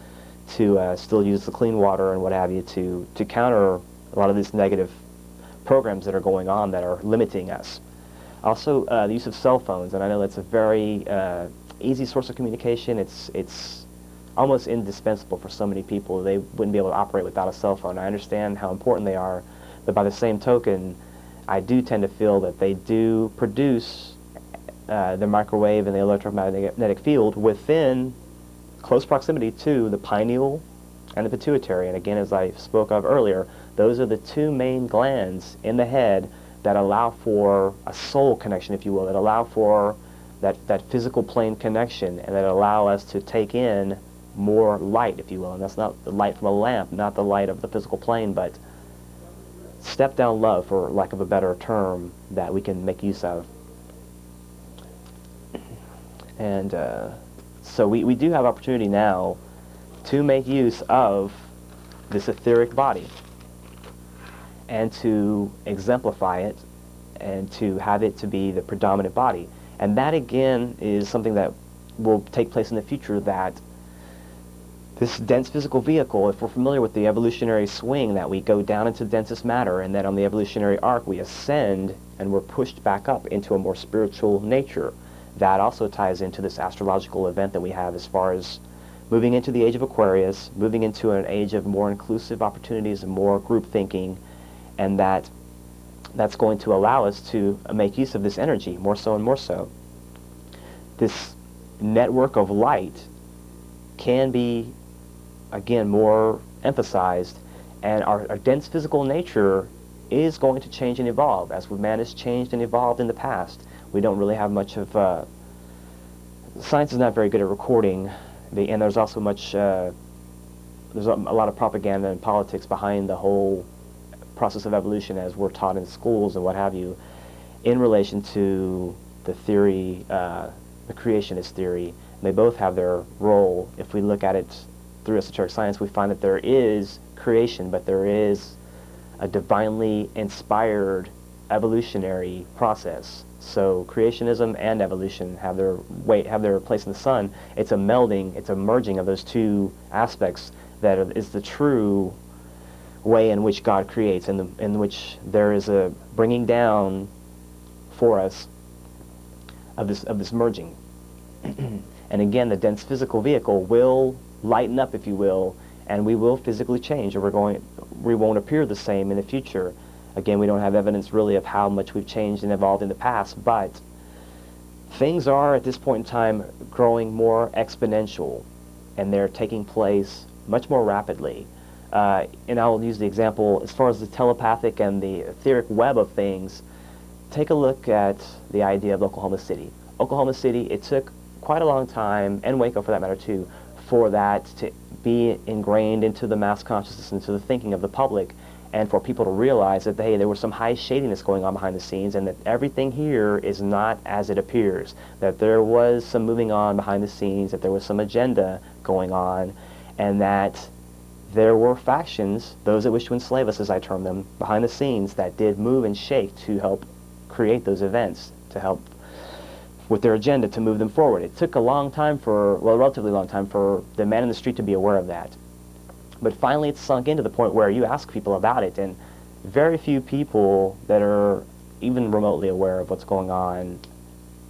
to still use the clean water and what have you to counter a lot of these negative programs that are going on that are limiting us. Also, the use of cell phones, and I know that's a very easy source of communication. It's almost indispensable for so many people. They wouldn't be able to operate without a cell phone. I understand how important they are, but by the same token, I do tend to feel that they do produce the microwave and the electromagnetic field within close proximity to the pineal and the pituitary. And again, as I spoke of earlier, those are the two main glands in the head that allow for a soul connection, if you will, that allow for that physical plane connection, and that allow us to take in more light, if you will. And that's not the light from a lamp, not the light of the physical plane, but step down love, for lack of a better term, that we can make use of. And so we do have opportunity now to make use of this etheric body and to exemplify it and to have it to be the predominant body. And that, again, is something that will take place in the future, that this dense physical vehicle, if we're familiar with the evolutionary swing, that we go down into densest matter, and then on the evolutionary arc we ascend and we're pushed back up into a more spiritual nature. That also ties into this astrological event that we have as far as moving into the age of Aquarius, moving into an age of more inclusive opportunities and more group thinking, and that's going to allow us to make use of this energy more so and more so. This network of light can be, again, more emphasized, and our dense physical nature is going to change and evolve as man has changed and evolved in the past. We don't really have much of science is not very good at recording, and there's also much there's a lot of propaganda and politics behind the whole process of evolution as we're taught in schools and what have you, in relation to the theory, the creationist theory. And they both have their role. If we look at it through esoteric science, we find that there is creation, but there is a divinely inspired evolutionary process. So creationism and evolution have their place in the sun. It's a melding, it's a merging of those two aspects that is the true way in which God creates, and in which there is a bringing down for us of this merging. And again, the dense physical vehicle will lighten up, if you will, and we will physically change, or we won't appear the same in the future. Again, we don't have evidence really of how much we've changed and evolved in the past, but things are at this point in time growing more exponential, and they're taking place much more rapidly. And I'll use the example as far as the telepathic and the etheric web of things. Take a look at the idea of Oklahoma City. Oklahoma City, it took quite a long time, and Waco for that matter too, for that to be ingrained into the mass consciousness, into the thinking of the public, and for people to realize that, hey, there was some high shadiness going on behind the scenes, and that everything here is not as it appears, that there was some moving on behind the scenes, that there was some agenda going on, and that there were factions, those that wish to enslave us, as I term them, behind the scenes, that did move and shake to help create those events, to help with their agenda to move them forward. It took a relatively long time for the man in the street to be aware of that. But finally it's sunk into the point where you ask people about it, and very few people that are even remotely aware of what's going on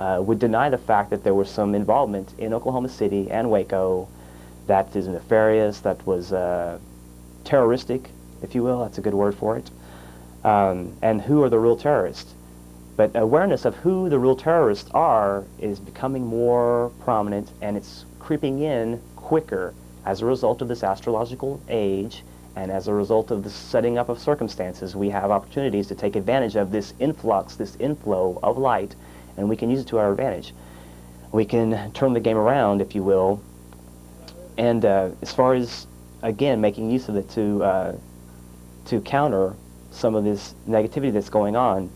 would deny the fact that there was some involvement in Oklahoma City and Waco that is nefarious, that was terroristic, if you will. That's a good word for it. And who are the real terrorists? But awareness of who the real terrorists are is becoming more prominent, and it's creeping in quicker as a result of this astrological age, and as a result of the setting up of circumstances. We have opportunities to take advantage of this influx, this inflow of light, and we can use it to our advantage. We can turn the game around, if you will, and as far as, again, making use of it to counter some of this negativity that's going on,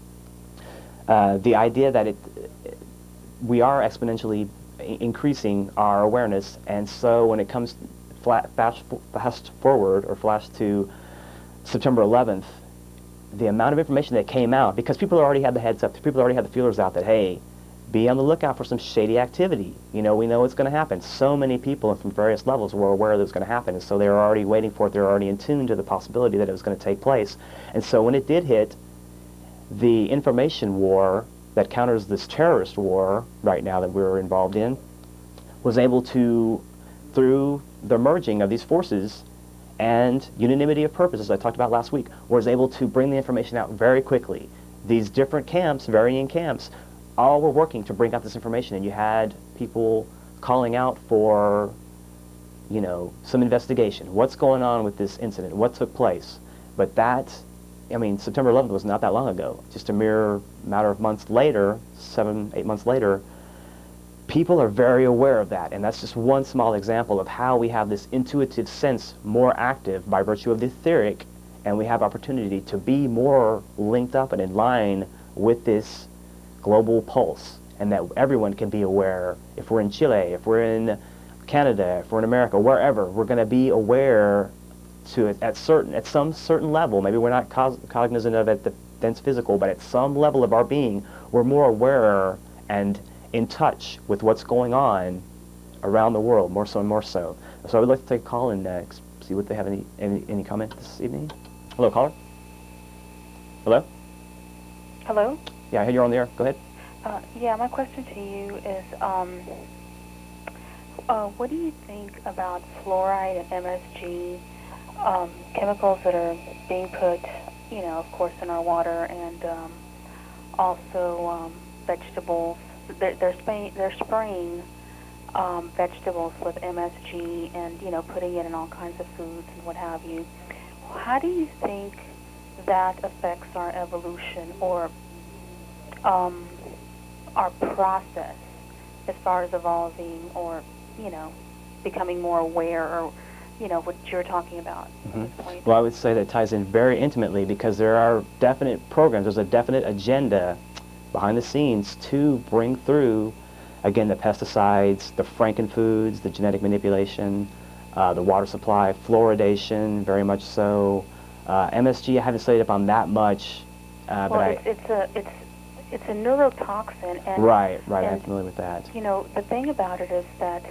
the idea that we are exponentially increasing our awareness, and so when it comes flash forward or flash to September 11th, the amount of information that came out, because people already had the heads up, people already had the feelers out that, hey, be on the lookout for some shady activity. You know, we know it's going to happen. So many people from various levels were aware that it was going to happen, and so they were already waiting for it. They were already in tune to the possibility that it was going to take place. And so when it did hit, the information war that counters this terrorist war right now that we're involved in was able to, through the merging of these forces and unanimity of purpose, as I talked about last week, was able to bring the information out very quickly. These different camps, varying camps, all were working to bring out this information, and you had people calling out for, you know, some investigation. What's going on with this incident? What took place? But that, I mean, September 11th was not that long ago. Just a mere matter of months later, 7, 8 months later, people are very aware of that, and that's just one small example of how we have this intuitive sense more active by virtue of the etheric, and we have opportunity to be more linked up and in line with this global pulse, and that everyone can be aware. If we're in Chile, if we're in Canada, if we're in America, wherever, we're going to be aware to it at some certain level. Maybe we're not cognizant of it, the dense physical, but at some level of our being, we're more aware and in touch with what's going on around the world, more so and more so. So I would like to take a call and see what they have any comment this evening. Hello, caller. Hello? Hello? Yeah, I hear you're on the air. Go ahead. Yeah, my question to you is, what do you think about fluoride and MSG, chemicals that are being put, you know, of course, in our water, and also vegetables? They're spraying vegetables with MSG and, you know, putting it in all kinds of foods and what have you. How do you think that affects our evolution or our process as far as evolving or, you know, becoming more aware, or, you know, what you're talking about at this point? Well, I would say that ties in very intimately, because there are definite programs, there's a definite agenda behind the scenes to bring through, again, the pesticides, the frankenfoods, the genetic manipulation, the water supply, fluoridation, very much so. MSG, I haven't studied up on that much. Well, it's a neurotoxin, and right, I'm familiar with that. You know, the thing about it is that,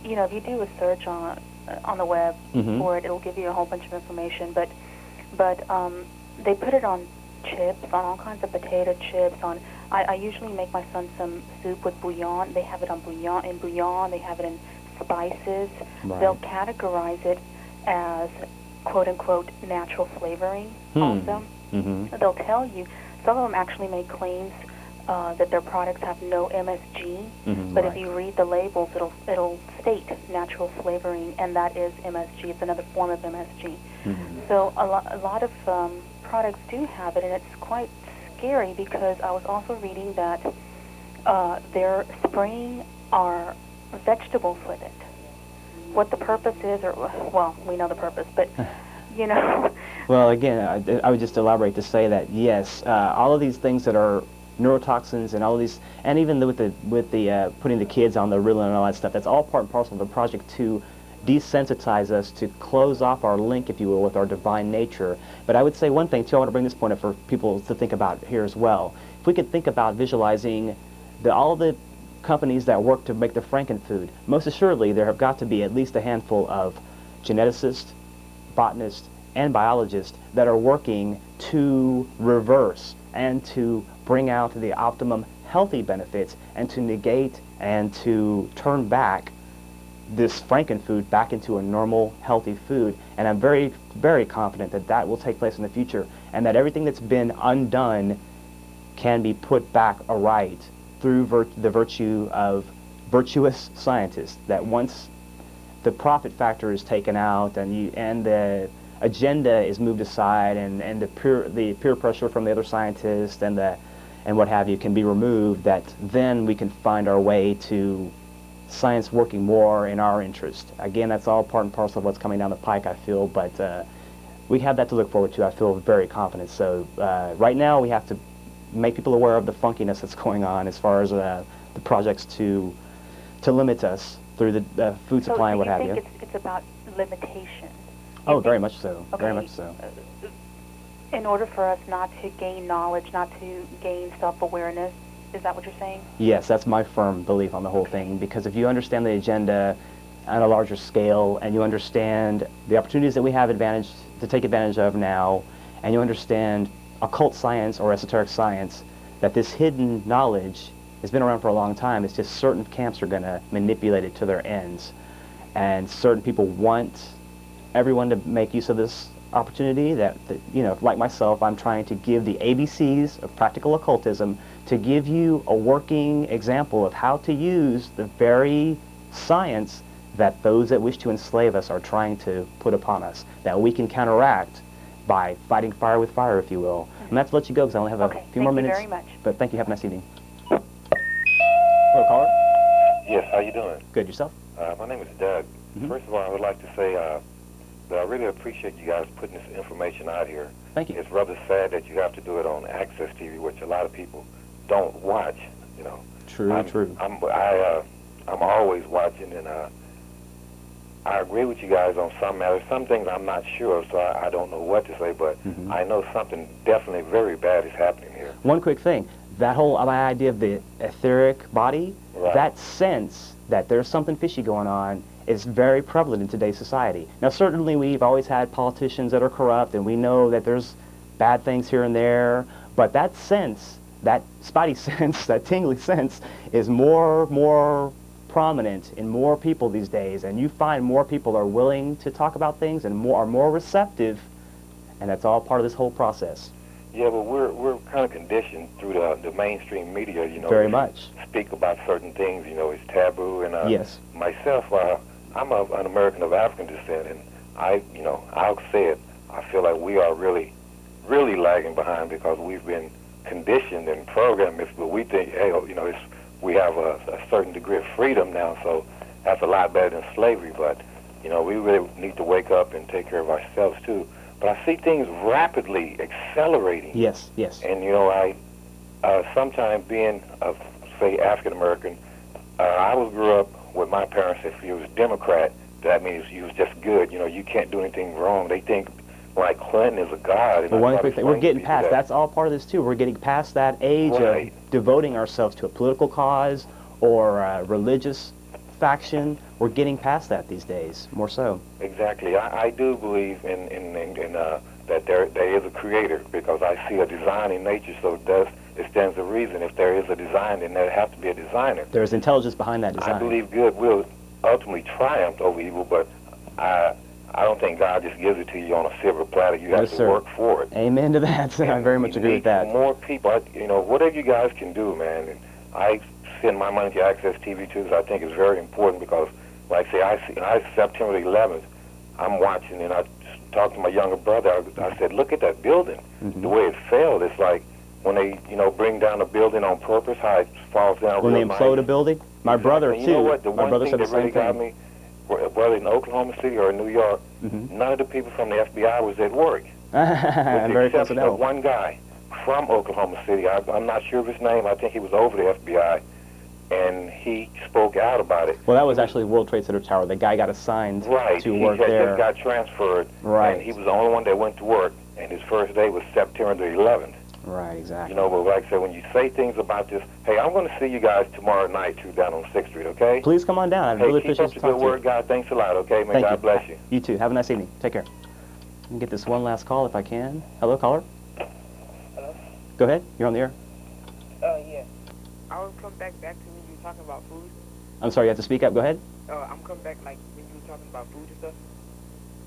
you know, if you do a search on the web for it, it'll give you a whole bunch of information. But they put it on chips, on all kinds of potato chips. I usually make my son some soup with bouillon. They have it on bouillon. They have it in spices. Right. They'll categorize it as quote unquote natural flavoring. Also, they'll tell you. Some of them actually make claims that their products have no MSG, but if you read the labels, it'll state natural flavoring, and that is MSG. It's another form of MSG. So a lot of products do have it, and it's quite scary, because I was also reading that they're spraying our vegetables with it. What the purpose is, or, well, we know the purpose, but, you know. Well, again, I would just elaborate to say that, yes, all of these things that are neurotoxins and all of these, and even with the putting the kids on the Ritalin and all that stuff, that's all part and parcel of the project to desensitize us, to close off our link, if you will, with our divine nature. But I would say one thing, too, I want to bring this point up for people to think about here as well. If we could think about visualizing all the companies that work to make the frankenfood, most assuredly there have got to be at least a handful of geneticists, botanists, and biologists that are working to reverse and to bring out the optimum healthy benefits and to negate and to turn back this frankenfood back into a normal, healthy food. And I'm very, very confident that that will take place in the future, and that everything that's been undone can be put back aright through the virtue of virtuous scientists. That once the profit factor is taken out and the agenda is moved aside, and the peer pressure from the other scientists and what have you can be removed, that then we can find our way to science working more in our interest. Again, that's all part and parcel of what's coming down the pike, I feel, but we have that to look forward to. I feel very confident. So right now we have to make people aware of the funkiness that's going on as far as the projects to limit us through the food supply and what have you. So you think it's about limitation? Oh, very much so. Okay. Very much so. In order for us not to gain knowledge, not to gain self-awareness, is that what you're saying? Yes, that's my firm belief on the whole thing, because if you understand the agenda on a larger scale, and you understand the opportunities that we have to take advantage of now, and you understand occult science or esoteric science, that this hidden knowledge has been around for a long time. It's just certain camps are going to manipulate it to their ends, and certain people want everyone to make use of this opportunity. That you know, like myself, I'm trying to give the ABCs of practical occultism to give you a working example of how to use the very science that those that wish to enslave us are trying to put upon us, that we can counteract by fighting fire with fire, if you will. I'm going to have to let you go because I only have a few more minutes. Thank you very much. But thank you. Have a nice evening. Hello, caller. Yes, how you doing? Good. Yourself? My name is Doug. First of all, I would like to say that I really appreciate you guys putting this information out here. Thank you. It's rather sad that you have to do it on Access TV, which a lot of people don't watch, you know. True. I'm always watching, and I agree with you guys on some matters. Some things I'm not sure of, so I don't know what to say, but I know something definitely very bad is happening here. One quick thing. That whole my idea of the etheric body, Right. that sense that there's something fishy going on is very prevalent in today's society. Now, certainly we've always had politicians that are corrupt, and we know that there's bad things here and there, but that sense, that spidey sense, that tingly sense, is more prominent in more people these days, and you find more people are willing to talk about things and are more receptive, and that's all part of this whole process. Yeah, but we're kind of conditioned through the mainstream media, you know. Very to much. Speak about certain things, you know, it's taboo. And Yes. myself, I'm an American of African descent, and I'll say it, I feel like we are really lagging behind because we've been conditioned and programmed. But we think, hey, you know, we have a certain degree of freedom now, so that's a lot better than slavery. But you know, we really need to wake up and take care of ourselves too. But I see things rapidly accelerating. Yes. And you know, I sometimes being of, say, African American, I grew up with my parents. If you was a Democrat, that means you was just good. You know, you can't do anything wrong. They think like Clinton is a god. And But one quick thing, we're getting past. That's all part of this too. We're getting past that age Right. of devoting ourselves to a political cause or a religious faction. We're getting past that these days, more so. Exactly. I do believe in that there is a creator, because I see a design in nature, so it stands to reason. If there is a design, then there has to be a designer. There's intelligence behind that design. I believe good will ultimately triumph over evil, but I don't think God just gives it to you on a silver platter. You have to work for it. Amen to that. I very much agree with that. More people, you know, whatever you guys can do, man. And I send my money to Access TV too, because I think it's very important, because, like I say, September the 11th, I'm watching, and I talked to my younger brother. I said, look at that building, the way it fell. It's like when they, you know, bring down a building on purpose, how it falls down. When they implode a building? My brother, you too. know what? The my one brother thing said the that really same got thing. me, whether in Oklahoma City or in New York, none of the people from the FBI was at work. With the Very exception coincidental. of one guy from Oklahoma City. I'm not sure of his name. I think he was over the FBI, and he spoke out about it. Well, that was actually World Trade Center Tower. The guy got assigned to work he had there. just got transferred, Right. and he was the only one that went to work, and his first day was September the 11th. Right, exactly. You know, but like I said, when you say things about this, hey, I'm going to see you guys tomorrow night, too, down on 6th Street, okay? Please come on down. I'd Hey, really keep appreciate up to the talk good to you. word, God. Thanks a lot, okay, man? Thank God you. bless you. You too. Have a nice evening. Take care. Let me get this one last call if I can. Hello, caller? Hello? Go ahead. You're on the air. Yeah. I was coming back to when you were talking about food. I'm sorry, you have to speak up. Go ahead. I'm coming back, like, when you were talking about food and stuff.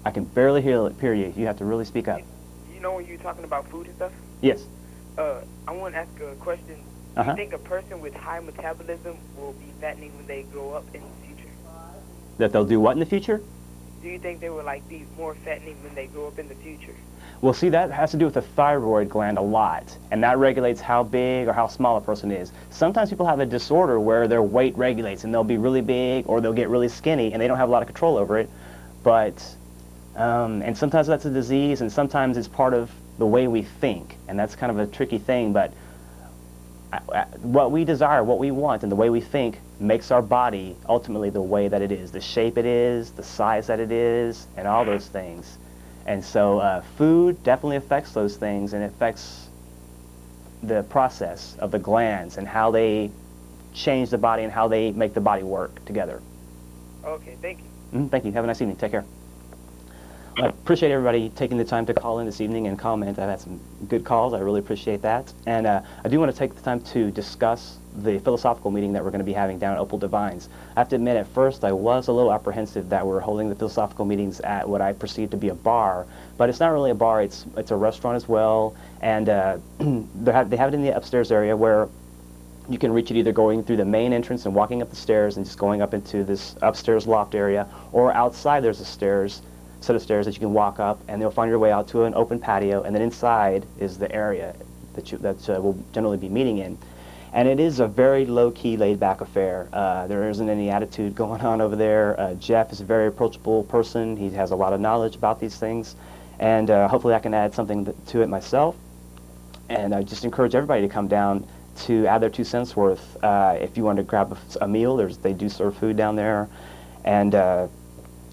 I can barely hear you. You have to really speak up. You know when you were talking about food and stuff? Yes. I want to ask a question. Do you think a person with high metabolism will be fattening when they grow up in the future? That they'll do what in the future? Do you think they will, like, be more fattening when they grow up in the future? Well, see, that has to do with the thyroid gland a lot, and that regulates how big or how small a person is. Sometimes people have a disorder where their weight regulates, and they'll be really big or they'll get really skinny, and they don't have a lot of control over it. But, and sometimes that's a disease, and sometimes it's part of the way we think, and that's kind of a tricky thing. But what we desire, what we want, and the way we think makes our body ultimately the way that it is, the shape it is, the size that it is, and all those things. And so food definitely affects those things, and it affects the process of the glands and how they change the body and how they make the body work together. Okay, thank you. Thank you. Have a nice evening. Take care. I appreciate everybody taking the time to call in this evening and comment. I've had some good calls. I really appreciate that. And I do want to take the time to discuss the philosophical meeting that we're going to be having down at Opal Divines. I have to admit, at first I was a little apprehensive that we're holding the philosophical meetings at what I perceive to be a bar, but it's not really a bar. It's a restaurant as well, and they have it in the upstairs area where you can reach it either going through the main entrance and walking up the stairs and just going up into this upstairs loft area, or outside there's a set of stairs that you can walk up, and you'll find your way out to an open patio, and then inside is the area that we'll generally be meeting in. And it is a very low-key, laid-back affair. There isn't any attitude going on over there. Jeff is a very approachable person. He has a lot of knowledge about these things, and hopefully I can add something to it myself. And I just encourage everybody to come down to add their 2 cents worth. If you want to grab a meal, they do serve food down there, and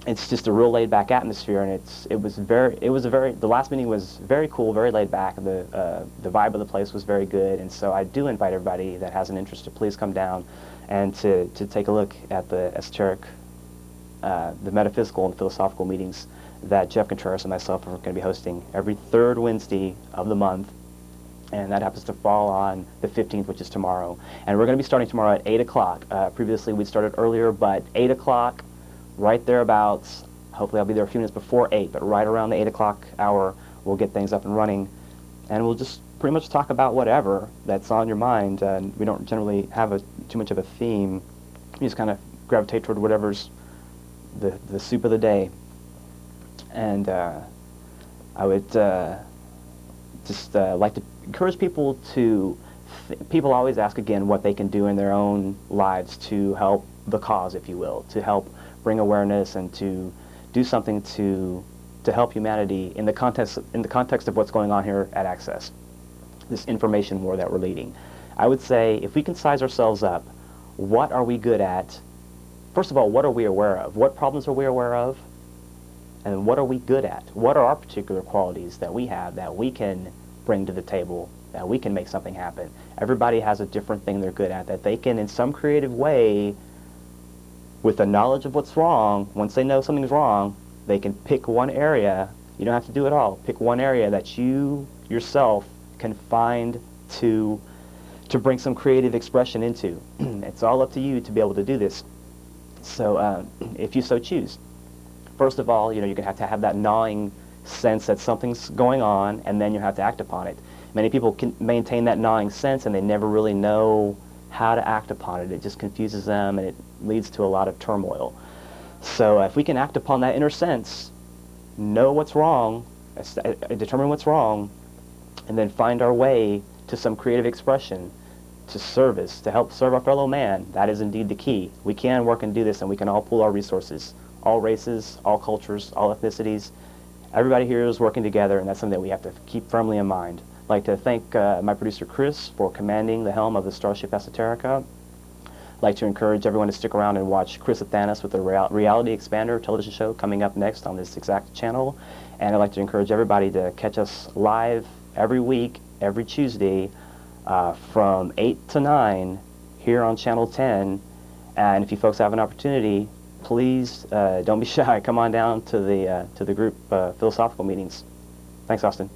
it's just a real laid-back atmosphere. And the last meeting was very cool, very laid-back. The vibe of the place was very good, and so I do invite everybody that has an interest to please come down and to take a look at the esoteric, the metaphysical and philosophical meetings that Jeff Contreras and myself are going to be hosting every 3rd Wednesday of the month. And that happens to fall on the 15th, which is tomorrow. And we're going to be starting tomorrow at 8 o'clock. Previously, we started earlier, but 8 o'clock, right thereabouts. Hopefully, I'll be there a few minutes before 8, but right around the 8 o'clock hour, we'll get things up and running. And we'll just pretty much talk about whatever that's on your mind. We don't generally have too much of a theme. We just kind of gravitate toward whatever's the soup of the day. And I would just like to encourage people to, people always ask again what they can do in their own lives to help the cause, if you will, to help bring awareness and to do something to help humanity in the context of what's going on here at Access, this information war that we're leading. I would say if we can size ourselves up, what are we good at? First of all, what are we aware of? What problems are we aware of? And what are we good at? What are our particular qualities that we have that we can bring to the table, that we can make something happen? Everybody has a different thing they're good at that they can, in some creative way, with the knowledge of what's wrong, once they know something's wrong, they can pick one area. You don't have to do it all. Pick one area that you yourself can find to bring some creative expression into. It's all up to you to be able to do this. So if you so choose. First of all, you're going to have that gnawing sense that something's going on, and then you have to act upon it. Many people can maintain that gnawing sense, and they never really know how to act upon it. It just confuses them, and it leads to a lot of turmoil. So if we can act upon that inner sense, know what's wrong, determine what's wrong, and then find our way to some creative expression, to service, to help serve our fellow man, that is indeed the key. We can work and do this, and we can all pool our resources. All races, all cultures, all ethnicities. Everybody here is working together, and that's something that we have to keep firmly in mind. I'd like to thank my producer Chris for commanding the helm of the Starship Esoterica. I'd like to encourage everyone to stick around and watch Chris Athanas with the Reality Expander television show coming up next on this exact channel. And I'd like to encourage everybody to catch us live every week, every Tuesday, from 8 to 9 here on Channel 10. And if you folks have an opportunity, please don't be shy. Come on down to the group philosophical meetings. Thanks, Austin.